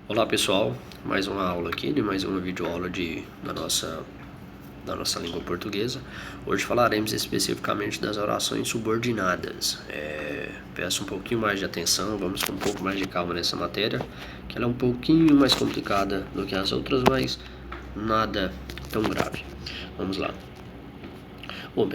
Olá pessoal, mais uma aula aqui, mais uma videoaula da nossa língua portuguesa. Hoje falaremos especificamente das orações subordinadas. Peço um pouquinho mais de atenção, vamos com um pouco mais de calma nessa matéria, que ela é um pouquinho mais complicada do que as outras, mas nada tão grave. Vamos lá. Bom,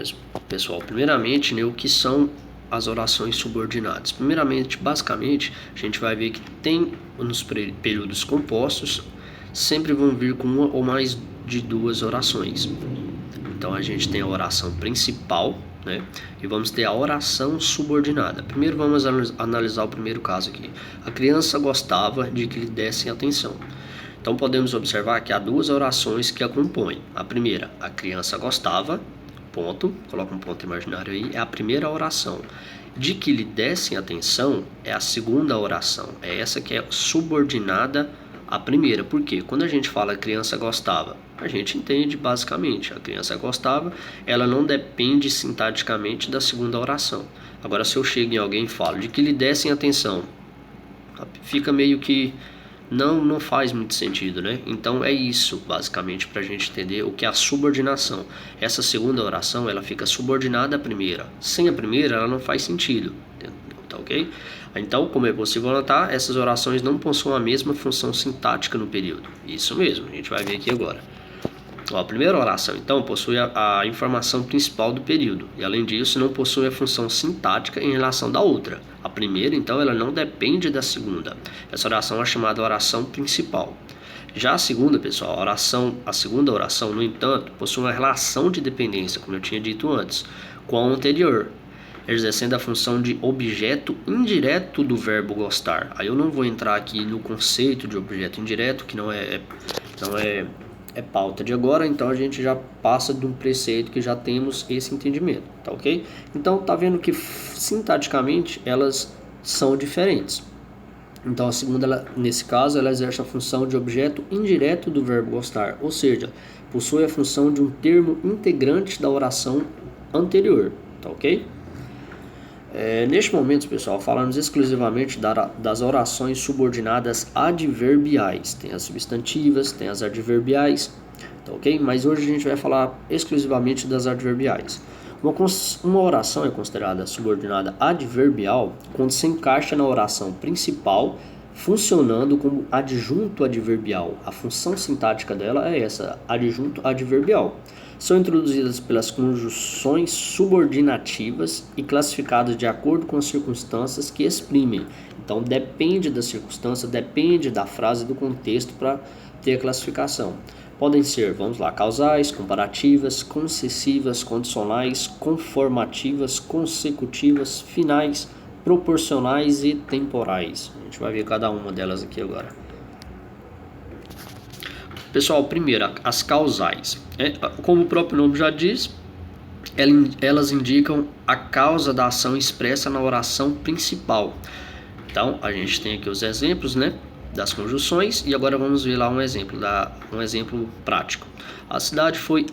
pessoal, primeiramente, né, o que são as orações subordinadas? Primeiramente, basicamente, a gente vai ver que tem nos períodos compostos, sempre vão vir com uma ou mais de duas orações. Então a gente tem a oração principal, né? E vamos ter a oração subordinada. Primeiro vamos analisar o primeiro caso aqui. A criança gostava de que lhe dessem atenção. Então podemos observar que há duas orações que a compõem. A primeira, a criança gostava, ponto, coloca um ponto imaginário aí, é a primeira oração. De que lhe dessem atenção é a segunda oração. É essa que é subordinada à primeira. Por quê? Quando a gente fala criança gostava, a gente entende basicamente, a criança gostava, ela não depende sintaticamente da segunda oração. Agora, se eu chego em alguém e falo de que lhe dessem atenção, fica meio que não faz muito sentido, né? Então é isso, basicamente, para a gente entender o que é a subordinação. Essa segunda oração, ela fica subordinada à primeira. Sem a primeira, ela não faz sentido, tá ok? Então, como é possível notar, essas orações não possuem a mesma função sintática no período. Isso mesmo, a gente vai ver aqui agora. A primeira oração, então, possui a informação principal do período, e além disso, não possui a função sintática em relação da outra. A primeira, então, ela não depende da segunda. Essa oração é chamada oração principal. Já a segunda, pessoal, a segunda oração, no entanto, possui uma relação de dependência, como eu tinha dito antes, com a anterior, exercendo a função de objeto indireto do verbo gostar. Aí eu não vou entrar aqui no conceito de objeto indireto, que não é pauta de agora, então a gente já passa de um preceito que já temos esse entendimento, tá ok? Então tá vendo que sintaticamente elas são diferentes. Então a segunda, nesse caso, ela exerce a função de objeto indireto do verbo gostar, ou seja, possui a função de um termo integrante da oração anterior, tá ok? Neste momento, pessoal, falamos exclusivamente das orações subordinadas adverbiais. Tem as substantivas, tem as adverbiais, tá ok? Mas hoje a gente vai falar exclusivamente das adverbiais. Uma oração é considerada subordinada adverbial quando se encaixa na oração principal, funcionando como adjunto adverbial. A função sintática dela é essa, adjunto adverbial. São introduzidas pelas conjunções subordinativas e classificadas de acordo com as circunstâncias que exprimem. Então depende da circunstância, depende da frase, do contexto para ter a classificação. Podem ser, vamos lá, causais, comparativas, concessivas, condicionais, conformativas, consecutivas, finais, proporcionais e temporais. A gente vai ver cada uma delas aqui agora. Pessoal, primeiro, as causais. Como o próprio nome já diz, elas indicam a causa da ação expressa na oração principal. Então, a gente tem aqui os exemplos, né, das conjunções, e agora vamos ver lá um exemplo prático. A cidade foi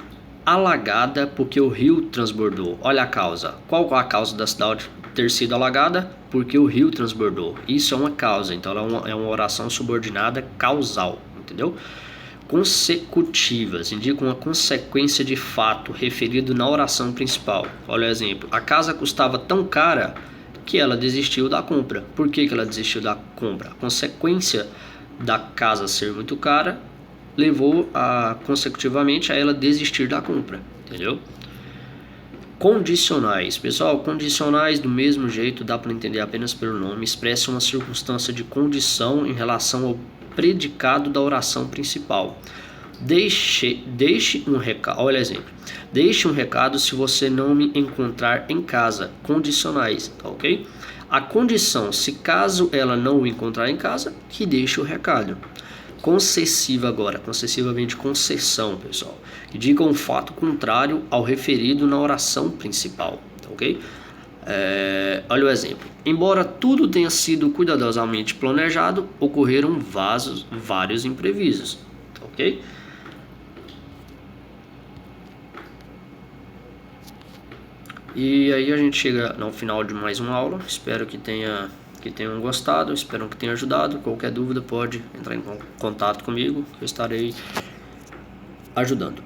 alagada porque o rio transbordou. Olha a causa. Qual a causa da cidade ter sido alagada? Porque o rio transbordou. Isso é uma causa, então ela é uma oração subordinada causal, entendeu? Consecutivas indicam uma consequência de fato referido na oração principal. Olha o exemplo. A casa custava tão cara que ela desistiu da compra. Por que ela desistiu da compra? A consequência da casa ser muito cara levou consecutivamente a ela desistir da compra, entendeu? Condicionais. Pessoal, condicionais do mesmo jeito, dá para entender apenas pelo nome, expressam uma circunstância de condição em relação ao predicado da oração principal. Deixe um recado. Olha o exemplo. Deixe um recado se você não me encontrar em casa. Condicionais, tá ok? A condição, se caso ela não o encontrar em casa, que deixe o recado. Concessiva agora. Concessiva vem de concessão, pessoal. Indica um fato contrário ao referido na oração principal, tá ok? Olha o exemplo. Embora tudo tenha sido cuidadosamente planejado, ocorreram vários imprevistos, tá ok? E aí a gente chega no final de mais uma aula. Espero que tenha que tenham gostado, espero que tenha ajudado. Qualquer dúvida pode entrar em contato comigo, eu estarei ajudando.